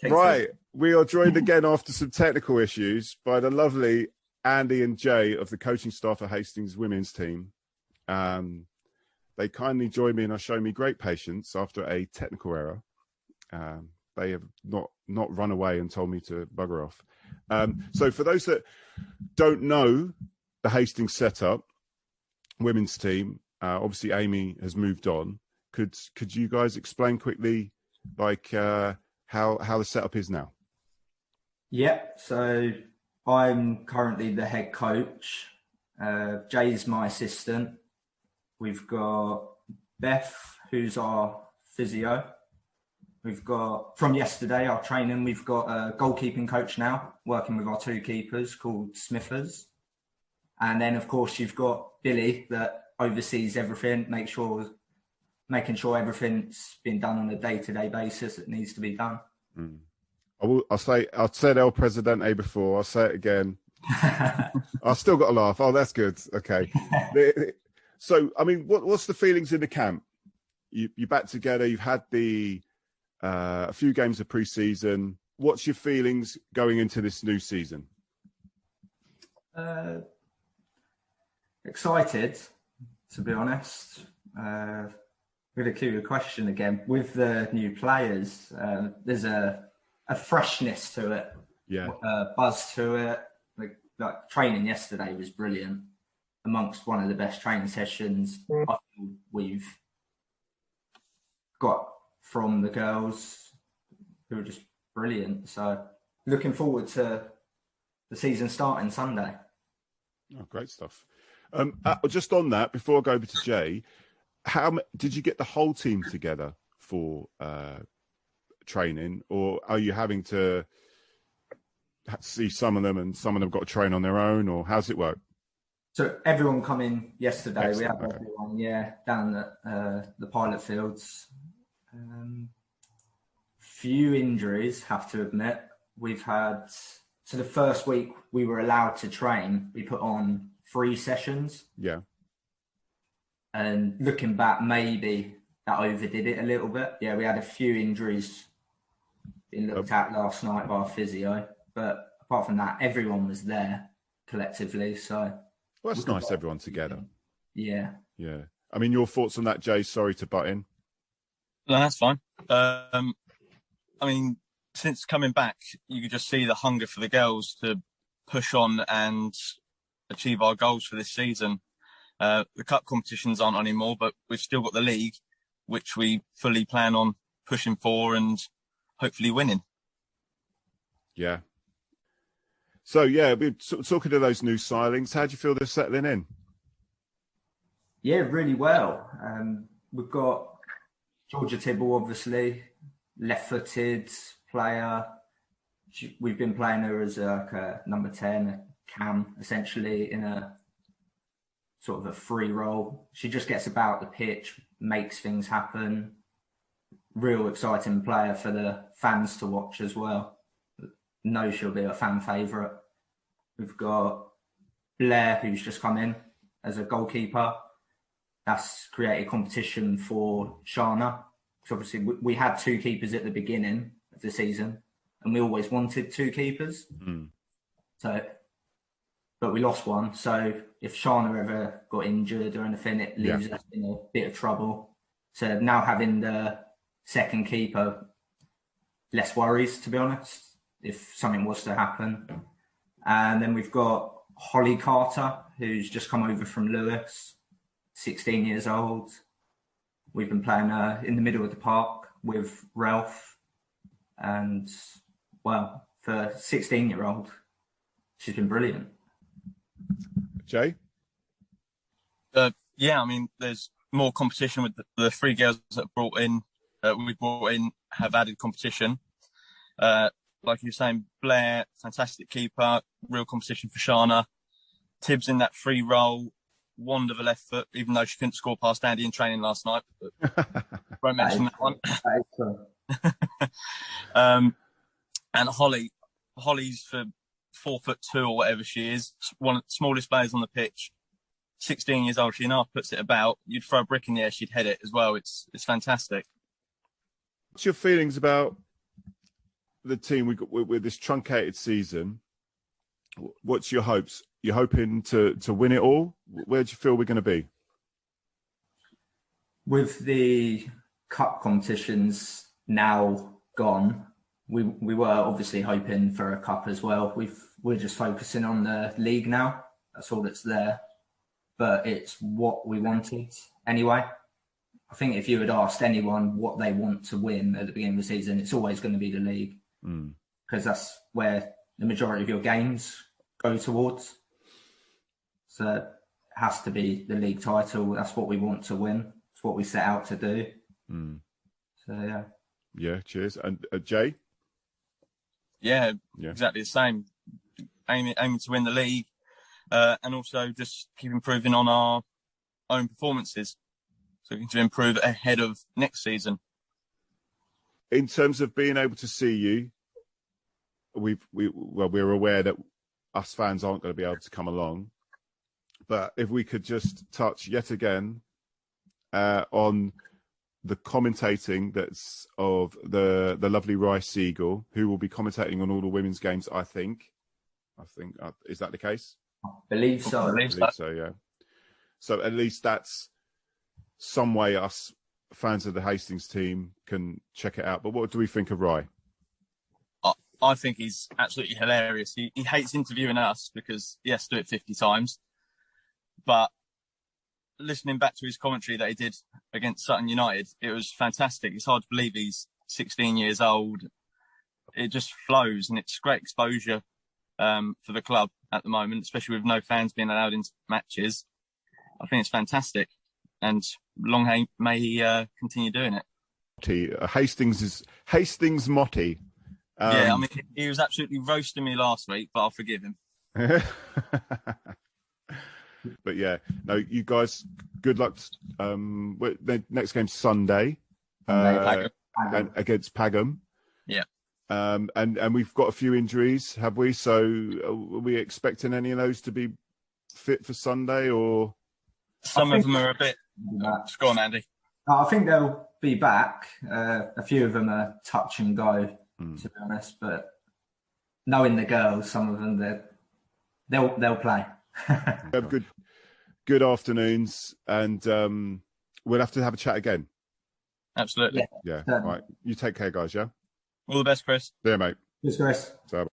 Right. We are joined again after some technical issues by the lovely Andy and Jay of the coaching staff of Hastings Women's team. They kindly joined me and are showing me great patience after a technical error. They have not run away and told me to bugger off. So for those that don't know the Hastings setup, women's team, obviously Amy has moved on. Could you guys explain quickly, like, how the setup is now? Yep. So I'm currently the head coach. Jay's my assistant. We've got Beth, who's our physio. We've got, from yesterday, our training, we've got a goalkeeping coach now, working with our two keepers called Smithers. And then, of course, you've got Billy that oversees everything, making sure everything's been done on a day-to-day basis that needs to be done. I've said El Presidente before. I'll say it again. I've still got a laugh. Oh, that's good. Okay. So, I mean, what's the feelings in the camp? You're back together. You've had a few games of pre-season. What's your feelings going into this new season? Excited, to be honest. With a clear question again. With the new players, there's a freshness to it. Yeah. Buzz to it. Like training yesterday was brilliant. Amongst one of the best training sessions I feel we've got from the girls, who are just brilliant. So looking forward to the season starting Sunday. Oh, great stuff. Just on that, before I go over to Jay, how did you get the whole team together for training, or are you having to see some of them and some of them got to train on their own, or how's it work? So everyone come in yesterday. Excellent. We had everyone, down at the pilot fields. Few injuries, have to admit. We've had, so the first week we were allowed to train, we put on 3 sessions. Yeah. And looking back, maybe that overdid it a little bit. Yeah, we had a few injuries being looked at last night by our physio. But apart from that, everyone was there collectively. So, well, that's nice, everyone together. Yeah. Yeah. I mean, your thoughts on that, Jay? Sorry to butt in. No, that's fine. I mean, since coming back, you could just see the hunger for the girls to push on and achieve our goals for this season. The cup competitions aren't anymore, but we've still got the league, which we fully plan on pushing for and hopefully winning. Yeah. So, yeah, we're talking to those new signings. How do you feel they're settling in? Yeah, really well. We've got Georgia Tibble, obviously, left-footed player. We've been playing her as a number 10, a cam, essentially, in a sort of a free role. She just gets about the pitch, makes things happen. Real exciting player for the fans to watch as well. Know she'll be a fan favourite. We've got Blair, who's just come in as a goalkeeper. That's created competition for Shana. So obviously we had 2 keepers at the beginning of the season, and we always wanted 2 keepers. So, but we lost one. So if Shana ever got injured or anything, it leaves us in a bit of trouble. So now having the second keeper, less worries, to be honest, if something was to happen. And then we've got Holly Carter, who's just come over from Lewis, 16 years old. We've been playing in the middle of the park with Ralph. And, well, for a 16-year-old, she's been brilliant. Jay? Yeah, I mean, there's more competition with the 3 girls that we brought in have added competition. Like you were saying, Blair, fantastic keeper, real competition for Shana. Tibbs in that free role, wand of a left foot, even though she couldn't score past Andy in training last night. But won't mention that one. And Holly's for 4'2" or whatever she is, one of the smallest players on the pitch. 16 years old, she half puts it about. You'd throw a brick in the air, she'd head it as well. It's fantastic. What's your feelings about the team we got with this truncated season, what's your hopes? You're hoping to win it all? Where do you feel we're going to be? With the cup competitions now gone, we were obviously hoping for a cup as well. We're just focusing on the league now. That's all that's there. But it's what we wanted anyway. I think if you had asked anyone what they want to win at the beginning of the season, it's always going to be the league. Because that's where the majority of your games go towards. So it has to be the league title. That's what we want to win. It's what we set out to do. So, yeah. Yeah, cheers. And Jay? Yeah, exactly the same. Aiming to win the league and also just keep improving on our own performances. So to improve ahead of next season. In terms of being able to see you, we're aware that us fans aren't going to be able to come along. But if we could just touch yet again on the commentating that's of the lovely Rice Segal, who will be commentating on all the women's games, I think. Is that the case? I believe so. I believe So, yeah. So at least that's some way us fans of the Hastings team can check it out. But what do we think of Rye? I think he's absolutely hilarious. He hates interviewing us because he has to do it 50 times. But listening back to his commentary that he did against Sutton United, it was fantastic. It's hard to believe he's 16 years old. It just flows, and it's great exposure for the club at the moment, especially with no fans being allowed into matches. I think it's fantastic, and long may he continue doing it. Hastings Motty. Yeah, I mean, he was absolutely roasting me last week, but I'll forgive him. But yeah, no, you guys, good luck. The next game's Sunday against Pagham. Yeah. And we've got a few injuries, have we? So are we expecting any of those to be fit for Sunday, or? Some of them are a bit. Go on, Andy. I think they'll be back. A few of them are touch and go, to be honest. But knowing the girls, some of them they'll play. Have good afternoons, and we'll have to have a chat again. Absolutely. Yeah. Right. You take care, guys. Yeah. All the best, Chris. Yeah, mate. Cheers, Chris. So.